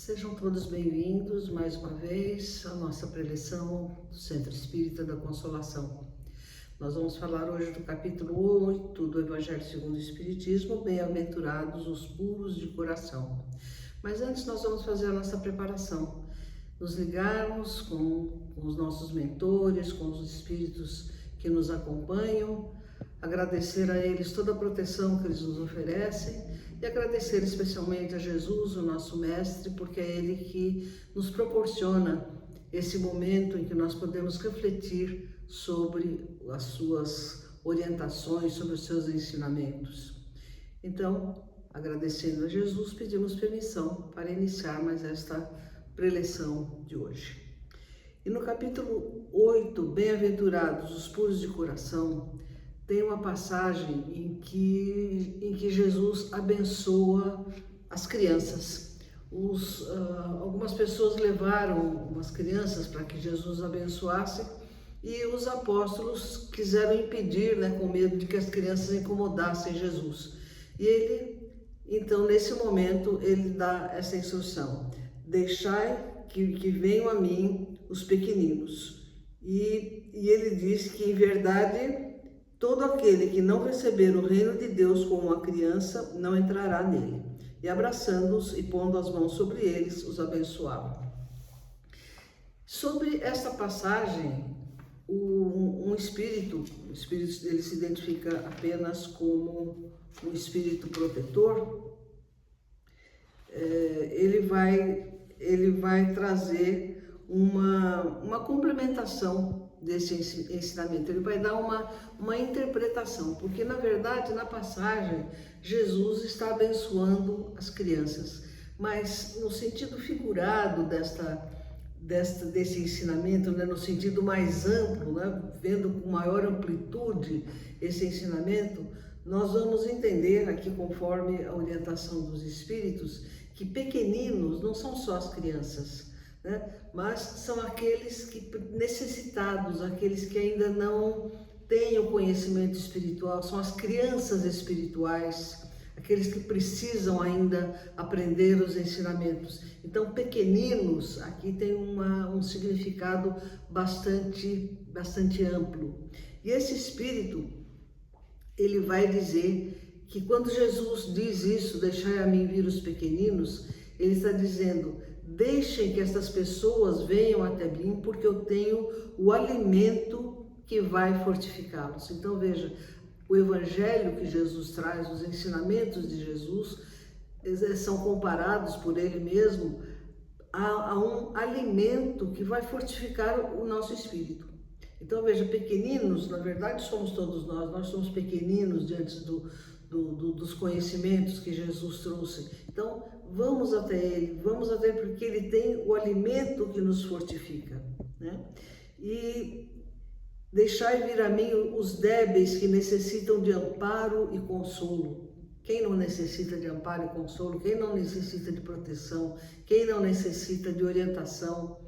Sejam todos bem-vindos mais uma vez à nossa preleção do Centro Espírita da Consolação. Nós vamos falar hoje do capítulo 8 do Evangelho segundo o Espiritismo, Bem-aventurados os puros de coração. Mas antes nós vamos fazer a nossa preparação, nos ligarmos com os nossos mentores, com os espíritos que nos acompanham, agradecer a eles toda a proteção que eles nos oferecem e agradecer especialmente a Jesus, o nosso Mestre, porque é Ele que nos proporciona esse momento em que nós podemos refletir sobre as suas orientações, sobre os seus ensinamentos. Então, agradecendo a Jesus, pedimos permissão para iniciar mais esta preleção de hoje. E no capítulo 8, Bem-aventurados os puros de coração, tem uma passagem em que Jesus abençoa as crianças. Algumas pessoas levaram umas crianças para que Jesus abençoasse e os apóstolos quiseram impedir, com medo de que as crianças incomodassem Jesus. E ele, então, nesse momento, ele dá essa instrução: deixai que venham a mim os pequeninos. E ele diz que, em verdade, todo aquele que não receber o reino de Deus como uma criança não entrará nele. E abraçando-os e pondo as mãos sobre eles, os abençoava. Sobre esta passagem, o espírito ele se identifica apenas como um espírito protetor. Ele vai trazer uma complementação desse ensinamento. Ele vai dar uma interpretação, porque na verdade na passagem Jesus está abençoando as crianças, mas no sentido figurado desse ensinamento, no sentido mais amplo, vendo com maior amplitude esse ensinamento, nós vamos entender aqui, conforme a orientação dos espíritos, que pequeninos não são só as crianças, mas são aqueles que necessitados, aqueles que ainda não têm o conhecimento espiritual, são as crianças espirituais, aqueles que precisam ainda aprender os ensinamentos. Então, pequeninos aqui tem um significado bastante amplo. E esse espírito, ele vai dizer que quando Jesus diz isso, deixai a mim vir os pequeninos, ele está dizendo: deixem que essas pessoas venham até mim, porque eu tenho o alimento que vai fortificá-los. Então veja, o evangelho que Jesus traz, os ensinamentos de Jesus, são comparados por ele mesmo a um alimento que vai fortificar o nosso espírito. Então veja, pequeninos, na verdade somos todos nós somos pequeninos diante dos conhecimentos que Jesus trouxe. Então, vamos até ele, porque ele tem o alimento que nos fortifica, E deixai vir a mim os débeis que necessitam de amparo e consolo. Quem não necessita de amparo e consolo? Quem não necessita de proteção? Quem não necessita de orientação?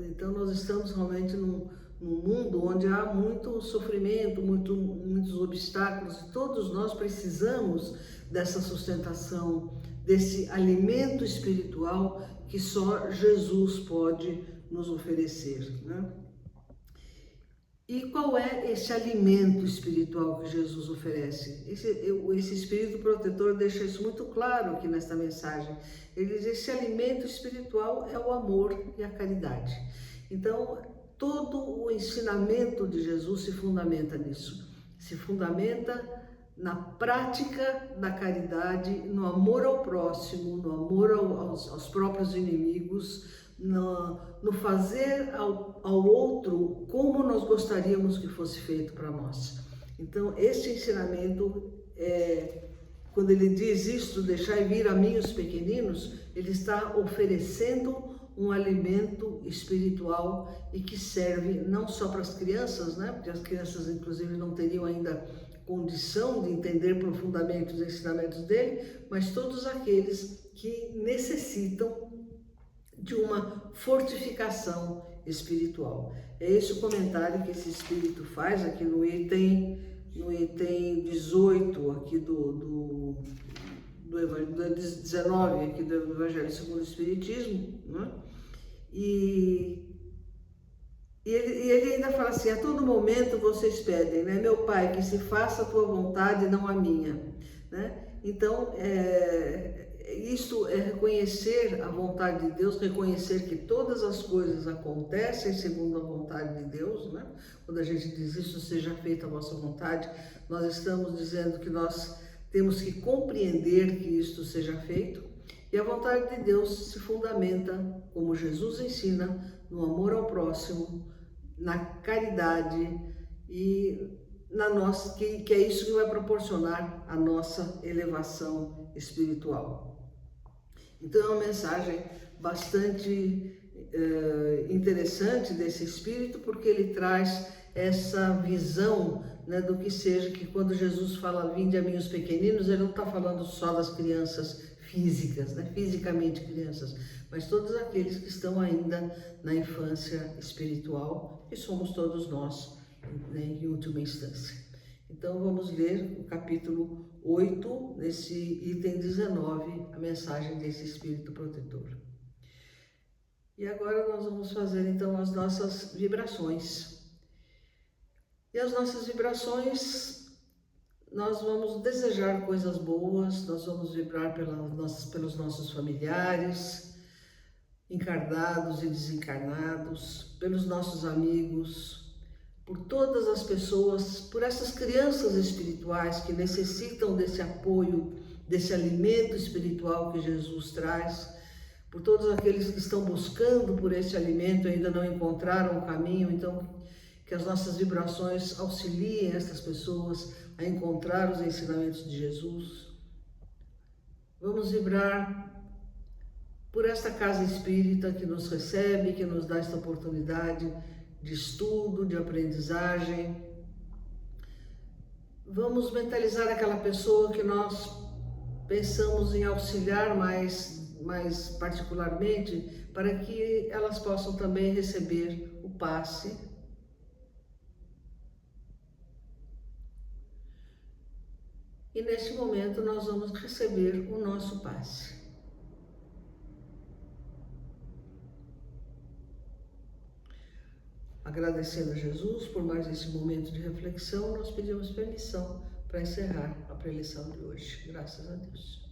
Então, nós estamos realmente num mundo onde há muito sofrimento, muitos obstáculos, e todos nós precisamos dessa sustentação, desse alimento espiritual que só Jesus pode nos oferecer. E qual é esse alimento espiritual que Jesus oferece? Esse espírito protetor deixa isso muito claro aqui nesta mensagem. Ele diz: esse alimento espiritual é o amor e a caridade. Então, todo o ensinamento de Jesus se fundamenta nisso. Se fundamenta na prática da caridade, no amor ao próximo, no amor aos próprios inimigos, no fazer ao outro como nós gostaríamos que fosse feito para nós. Então, este ensinamento, quando ele diz isto, deixai vir a mim os pequeninos, ele está oferecendo um alimento espiritual e que serve não só para as crianças, porque as crianças, inclusive, não teriam ainda condição de entender profundamente os ensinamentos dele, mas todos aqueles que necessitam de uma fortificação espiritual. É esse o comentário que esse espírito faz aqui no item 18 aqui do do 19 aqui do Evangelho segundo o Espiritismo, né? E ele ainda fala assim: a todo momento vocês pedem, né? Meu Pai, que se faça a tua vontade e não a minha, né? Então, isso é reconhecer a vontade de Deus, reconhecer que todas as coisas acontecem segundo a vontade de Deus, né? Quando a gente diz isso, seja feita a vossa vontade, nós estamos dizendo que nós temos que compreender que isto seja feito. E a vontade de Deus se fundamenta, como Jesus ensina, no amor ao próximo, na caridade e na nossa, que é isso que vai proporcionar a nossa elevação espiritual. Então é uma mensagem bastante interessante desse Espírito, porque ele traz essa visão, né, do que seja, que quando Jesus fala vinde a mim os pequeninos, ele não está falando só das crianças físicas, né, fisicamente crianças, mas todos aqueles que estão ainda na infância espiritual, que somos todos nós, né, em última instância. Então vamos ler o capítulo 8, nesse item 19, a mensagem desse Espírito Protetor. E agora nós vamos fazer então as nossas vibrações. E as nossas vibrações, nós vamos desejar coisas boas, nós vamos vibrar pelos nossos familiares, encarnados e desencarnados, pelos nossos amigos, por todas as pessoas, por essas crianças espirituais que necessitam desse apoio, desse alimento espiritual que Jesus traz, por todos aqueles que estão buscando por esse alimento e ainda não encontraram o caminho. Então, que as nossas vibrações auxiliem essas pessoas a encontrar os ensinamentos de Jesus. Vamos vibrar por esta casa espírita que nos recebe, que nos dá esta oportunidade de estudo, de aprendizagem. Vamos mentalizar aquela pessoa que nós pensamos em auxiliar mais particularmente, para que elas possam também receber o passe. E neste momento nós vamos receber o nosso passe. Agradecendo a Jesus por mais esse momento de reflexão, nós pedimos permissão para encerrar a preleção de hoje. Graças a Deus.